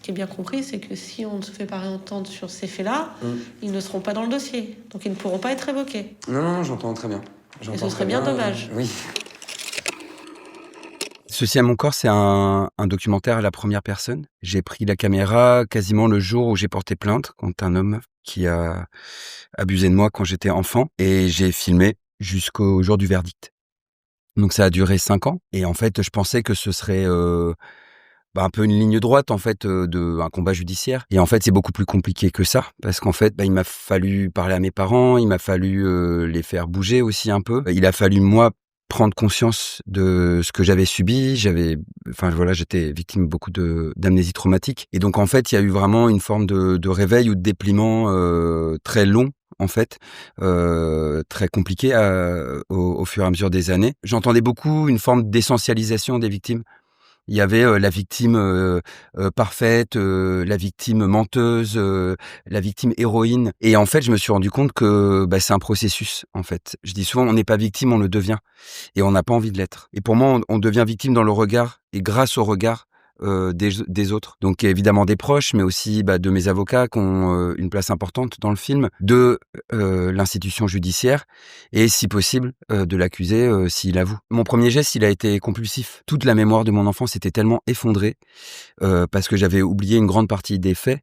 Ce qui est bien compris, c'est que si on ne se fait pas réentendre sur ces faits-là, ils ne seront pas dans le dossier. Donc ils ne pourront pas être évoqués. Non, j'entends très bien. Et ce serait bien dommage. Oui. Ceci à mon corps, c'est un documentaire à la première personne. J'ai pris la caméra quasiment le jour où j'ai porté plainte contre un homme qui a abusé de moi quand j'étais enfant. Et j'ai filmé jusqu'au jour du verdict. Donc ça a duré 5 ans. Et en fait, je pensais que ce serait un peu une ligne droite en fait de un combat judiciaire. Et en fait, c'est beaucoup plus compliqué que ça parce qu'en fait, il m'a fallu parler à mes parents, il m'a fallu les faire bouger aussi un peu. Il a fallu moi prendre conscience de ce que j'avais subi. J'étais victime beaucoup d'amnésie traumatique. Et donc en fait, il y a eu vraiment une forme de réveil ou de dépliement très long. En fait, très compliqué au fur et à mesure des années. J'entendais beaucoup une forme d'essentialisation des victimes. Il y avait la victime parfaite, la victime menteuse, la victime héroïne. Et en fait, je me suis rendu compte que c'est un processus, en fait. Je dis souvent, on n'est pas victime, on le devient. Et on n'a pas envie de l'être. Et pour moi, on devient victime dans le regard et grâce au regard des autres. Donc évidemment des proches, mais aussi de mes avocats qui ont une place importante dans le film, de l'institution judiciaire et si possible de l'accusé s'il avoue. Mon premier geste, il a été compulsif. Toute la mémoire de mon enfance était tellement effondrée parce que j'avais oublié une grande partie des faits.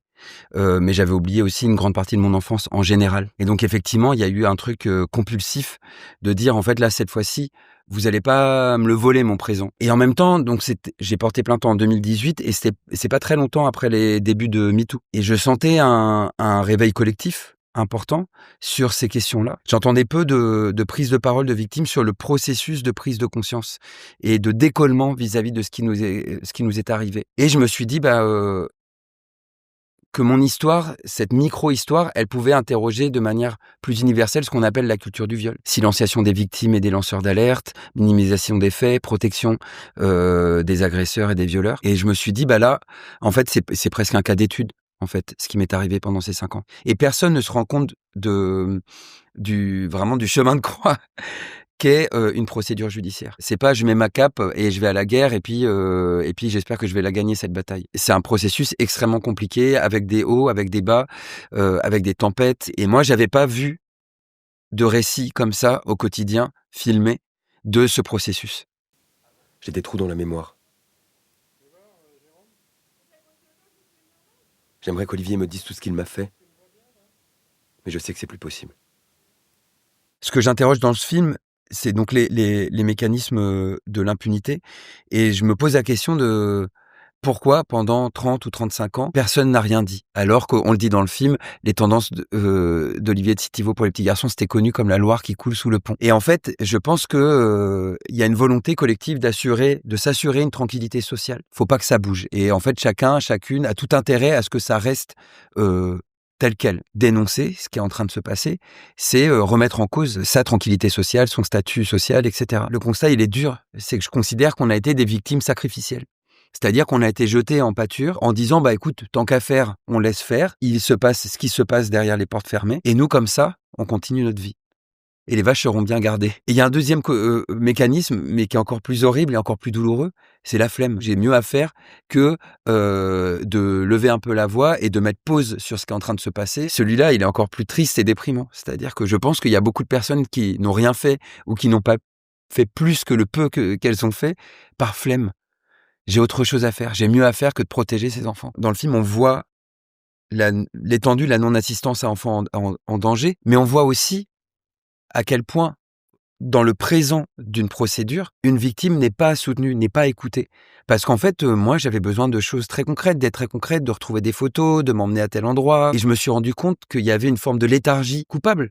Mais j'avais oublié aussi une grande partie de mon enfance en général. Et donc effectivement, il y a eu un truc compulsif de dire en fait là cette fois-ci, vous allez pas me le voler mon présent. Et en même temps, donc j'ai porté plainte en 2018 et c'est pas très longtemps après les débuts de MeToo. Et je sentais un réveil collectif important sur ces questions-là. J'entendais peu de prise de parole de victimes sur le processus de prise de conscience et de décollement vis-à-vis de ce qui nous est arrivé. Et je me suis dit que mon histoire, cette micro-histoire, elle pouvait interroger de manière plus universelle ce qu'on appelle la culture du viol. Silenciation des victimes et des lanceurs d'alerte, minimisation des faits, protection des agresseurs et des violeurs. Et je me suis dit, là, en fait, c'est presque un cas d'étude, en fait, ce qui m'est arrivé pendant ces 5 ans. Et personne ne se rend compte vraiment du chemin de croix qu'est une procédure judiciaire. C'est pas je mets ma cape et je vais à la guerre et puis j'espère que je vais la gagner cette bataille. C'est un processus extrêmement compliqué avec des hauts, avec des bas, avec des tempêtes. Et moi, j'avais pas vu de récit comme ça au quotidien filmé de ce processus. J'ai des trous dans la mémoire. J'aimerais qu'Olivier me dise tout ce qu'il m'a fait, mais je sais que c'est plus possible. Ce que j'interroge dans ce film, c'est donc les mécanismes de l'impunité. Et je me pose la question de pourquoi, pendant 30 ou 35 ans, personne n'a rien dit. Alors qu'on le dit dans le film, les tendances d'Olivier de Sitivo pour les petits garçons, c'était connu comme la Loire qui coule sous le pont. Et en fait, je pense que y a une volonté collective de s'assurer une tranquillité sociale. Faut pas que ça bouge. Et en fait, chacune a tout intérêt à ce que ça reste tel quel. Dénoncer ce qui est en train de se passer, c'est remettre en cause sa tranquillité sociale, son statut social, etc. Le constat, il est dur. C'est que je considère qu'on a été des victimes sacrificielles. C'est-à-dire qu'on a été jeté en pâture en disant écoute, tant qu'à faire, on laisse faire. Il se passe ce qui se passe derrière les portes fermées. Et nous, comme ça, on continue notre vie. Et les vaches seront bien gardées. Et il y a un deuxième mécanisme, mais qui est encore plus horrible et encore plus douloureux, c'est la flemme. J'ai mieux à faire que de lever un peu la voix et de mettre pause sur ce qui est en train de se passer. Celui-là, il est encore plus triste et déprimant. C'est-à-dire que je pense qu'il y a beaucoup de personnes qui n'ont rien fait ou qui n'ont pas fait plus que le peu qu'elles ont fait par flemme. J'ai autre chose à faire. J'ai mieux à faire que de protéger ces enfants. Dans le film, on voit l'étendue de la non-assistance à enfants en danger, mais on voit aussi à quel point, dans le présent d'une procédure, une victime n'est pas soutenue, n'est pas écoutée. Parce qu'en fait, moi, j'avais besoin de choses très concrètes, d'être très concrète, de retrouver des photos, de m'emmener à tel endroit. Et je me suis rendu compte qu'il y avait une forme de léthargie coupable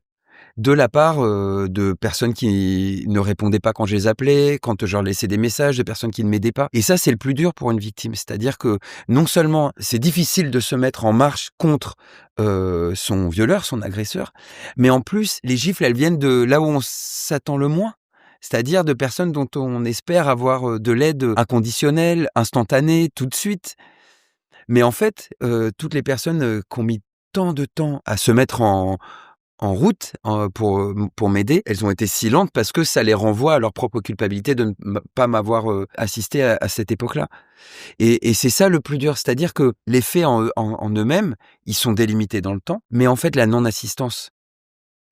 de la part de personnes qui ne répondaient pas quand je les appelais, quand je leur laissais des messages, de personnes qui ne m'aidaient pas. Et ça, c'est le plus dur pour une victime. C'est-à-dire que non seulement c'est difficile de se mettre en marche contre son violeur, son agresseur, mais en plus, les gifles, elles viennent de là où on s'attend le moins. C'est-à-dire de personnes dont on espère avoir de l'aide inconditionnelle, instantanée, tout de suite. Mais en fait, toutes les personnes qui ont mis tant de temps à se mettre en route pour m'aider, elles ont été silentes parce que ça les renvoie à leur propre culpabilité de ne pas m'avoir assisté à cette époque-là. Et c'est ça le plus dur, c'est-à-dire que les faits en eux-mêmes, ils sont délimités dans le temps, mais en fait la non-assistance,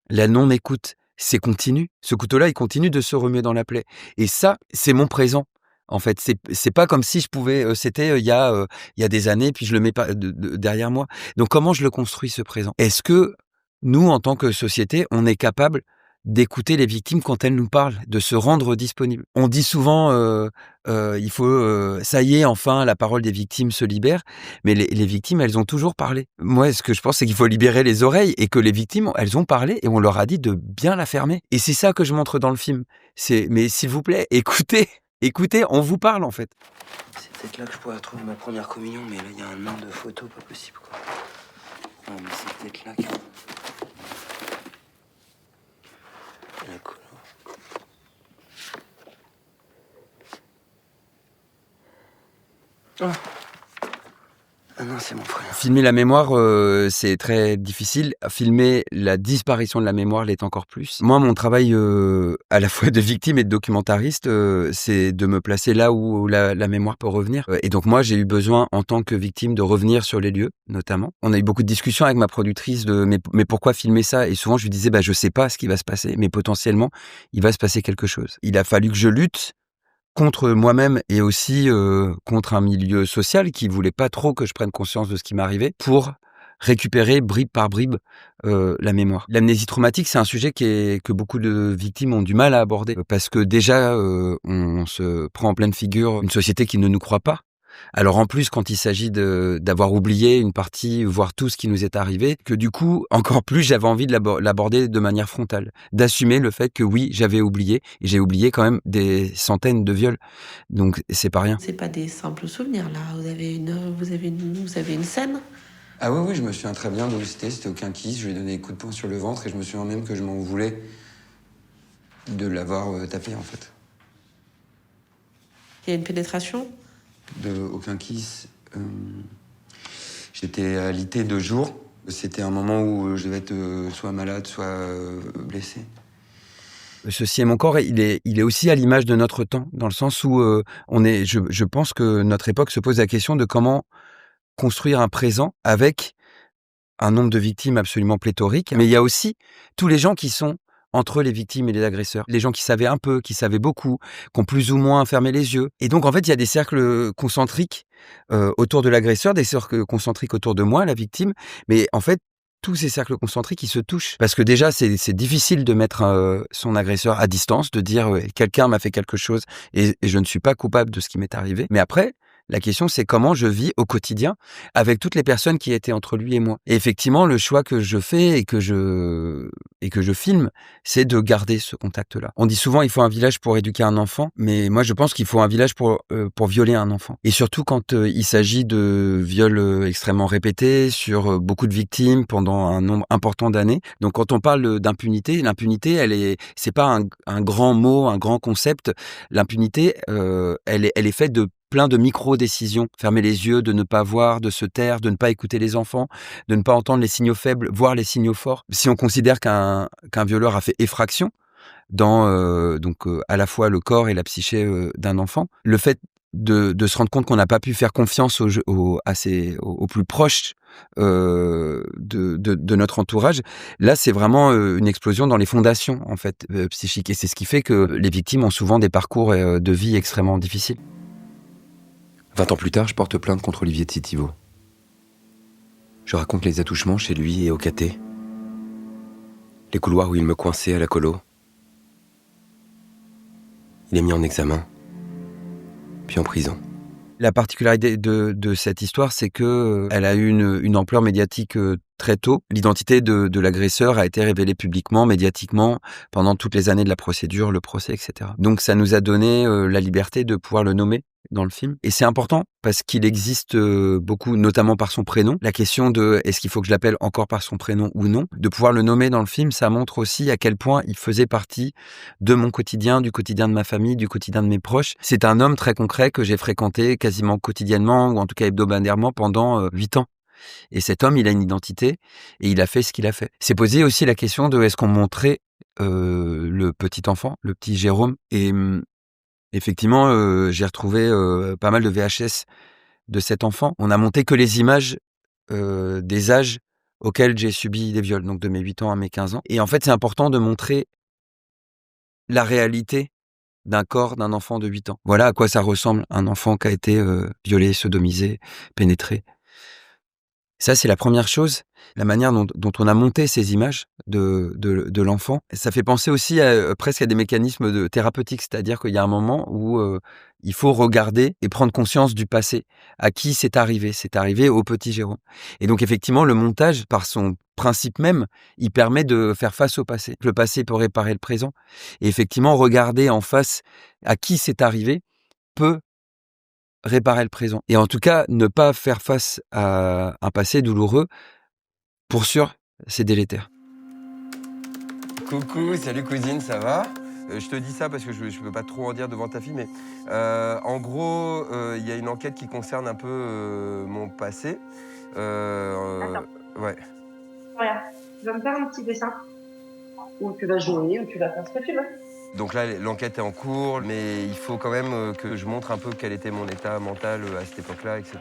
la non-écoute, c'est continu. Ce couteau-là, il continue de se remuer dans la plaie. Et ça, c'est mon présent. En fait, c'est pas comme si je pouvais, c'était il y a des années, puis je le mets pas derrière moi. Donc comment je le construis ce présent? Est-ce que nous, en tant que société, on est capable d'écouter les victimes quand elles nous parlent, de se rendre disponible? On dit souvent, il faut, ça y est, enfin, la parole des victimes se libère. Mais les victimes, elles ont toujours parlé. Moi, ce que je pense, c'est qu'il faut libérer les oreilles et que les victimes, elles ont parlé et on leur a dit de bien la fermer. Et c'est ça que je montre dans le film. Mais s'il vous plaît, écoutez. Écoutez, on vous parle en fait. C'est peut-être là que je pourrais retrouver ma première communion, mais là il y a un nombre de photos pas possible quoi. Non mais c'est peut-être là que... La couleur. Oh. Ah non, c'est mon frère. Filmer la mémoire, c'est très difficile. Filmer la disparition de la mémoire l'est encore plus. Moi, mon travail à la fois de victime et de documentariste, c'est de me placer là où la mémoire peut revenir. Et donc moi, j'ai eu besoin, en tant que victime, de revenir sur les lieux, notamment. On a eu beaucoup de discussions avec ma productrice de mais pourquoi filmer ça? Et souvent, je lui disais, je sais pas ce qui va se passer, mais potentiellement, il va se passer quelque chose. Il a fallu que je lutte contre moi-même et aussi contre un milieu social qui voulait pas trop que je prenne conscience de ce qui m'arrivait pour récupérer bribe par bribe la mémoire. L'amnésie traumatique, c'est un sujet que beaucoup de victimes ont du mal à aborder parce que déjà on se prend en pleine figure une société qui ne nous croit pas. Alors en plus, quand il s'agit d'avoir oublié une partie, voire tout ce qui nous est arrivé, que du coup, encore plus, j'avais envie de l'aborder de manière frontale, d'assumer le fait que oui, j'avais oublié, et j'ai oublié quand même des centaines de viols, donc c'est pas rien. C'est pas des simples souvenirs là, vous avez une scène. Ah oui, je me souviens très bien d'où c'était aucun kiss, je lui ai donné des coups de poing sur le ventre, et je me souviens même que je m'en voulais de l'avoir tapé en fait. Il y a une pénétration? De aucun kiss. J'étais alité 2 jours. C'était un moment où je devais être soit malade, soit blessé. Ceci est mon corps, il est aussi à l'image de notre temps, dans le sens où je pense que notre époque se pose la question de comment construire un présent avec un nombre de victimes absolument pléthorique. Mais il y a aussi tous les gens qui sont entre les victimes et les agresseurs. Les gens qui savaient un peu, qui savaient beaucoup, qui ont plus ou moins fermé les yeux. Et donc, en fait, il y a des cercles concentriques autour de l'agresseur, des cercles concentriques autour de moi, la victime. Mais en fait, tous ces cercles concentriques, ils se touchent. Parce que déjà, c'est difficile de mettre son agresseur à distance, de dire quelqu'un m'a fait quelque chose et je ne suis pas coupable de ce qui m'est arrivé. Mais après, la question, c'est comment je vis au quotidien avec toutes les personnes qui étaient entre lui et moi. Et effectivement, le choix que je fais et que je filme, c'est de garder ce contact-là. On dit souvent il faut un village pour éduquer un enfant, mais moi je pense qu'il faut un village pour violer un enfant. Et surtout quand il s'agit de viols extrêmement répétés sur beaucoup de victimes pendant un nombre important d'années. Donc quand on parle d'impunité, l'impunité, c'est pas un grand mot, un grand concept. L'impunité, elle est faite de plein de micro-décisions. Fermer les yeux, de ne pas voir, de se taire, de ne pas écouter les enfants, de ne pas entendre les signaux faibles, voir les signaux forts. Si on considère qu'un violeur a fait effraction dans à la fois le corps et la psyché d'un enfant, le fait de se rendre compte qu'on n'a pas pu faire confiance aux plus proches de notre entourage, là c'est vraiment une explosion dans les fondations en fait psychiques. Et c'est ce qui fait que les victimes ont souvent des parcours de vie extrêmement difficiles. 20 ans plus tard, je porte plainte contre Olivier Tsitivo. Je raconte les attouchements chez lui et au caté. Les couloirs où il me coinçait à la colo. Il est mis en examen, puis en prison. La particularité de cette histoire, c'est que elle a eu une ampleur médiatique très tôt. L'identité de l'agresseur a été révélée publiquement, médiatiquement, pendant toutes les années de la procédure, le procès, etc. Donc ça nous a donné la liberté de pouvoir le nommer dans le film. Et c'est important parce qu'il existe beaucoup, notamment par son prénom. La question de est-ce qu'il faut que je l'appelle encore par son prénom ou non, de pouvoir le nommer dans le film, ça montre aussi à quel point il faisait partie de mon quotidien, du quotidien de ma famille, du quotidien de mes proches. C'est un homme très concret que j'ai fréquenté quasiment quotidiennement, ou en tout cas hebdomadairement pendant 8 ans. Et cet homme, il a une identité et il a fait ce qu'il a fait. C'est posé aussi la question de est-ce qu'on montrait le petit enfant, le petit Jérôme. Et effectivement, j'ai retrouvé pas mal de VHS de cet enfant. On a monté que les images des âges auxquels j'ai subi des viols, donc de mes 8 ans à mes 15 ans. Et en fait, c'est important de montrer la réalité d'un corps d'un enfant de 8 ans. Voilà à quoi ça ressemble, un enfant qui a été violé, sodomisé, pénétré. Ça, c'est la première chose, la manière dont on a monté ces images de l'enfant. Ça fait penser aussi presque à des mécanismes thérapeutiques, c'est-à-dire qu'il y a un moment où il faut regarder et prendre conscience du passé. À qui c'est arrivé? C'est arrivé au petit Jérôme. Et donc effectivement, le montage, par son principe même, il permet de faire face au passé. Le passé peut réparer le présent. Et effectivement, regarder en face à qui c'est arrivé peut réparer le présent. Et en tout cas, ne pas faire face à un passé douloureux, pour sûr, c'est délétère. Coucou, salut cousine, ça va? Je te dis ça parce que je peux pas trop en dire devant ta fille, mais en gros, il y a une enquête qui concerne un peu mon passé. Attends, Ouais. regarde, tu vas me faire un petit dessin. Ou tu vas jouer, ou tu vas faire ce que tu veux. Donc là, l'enquête est en cours, mais il faut quand même que je montre un peu quel était mon état mental à cette époque-là, etc.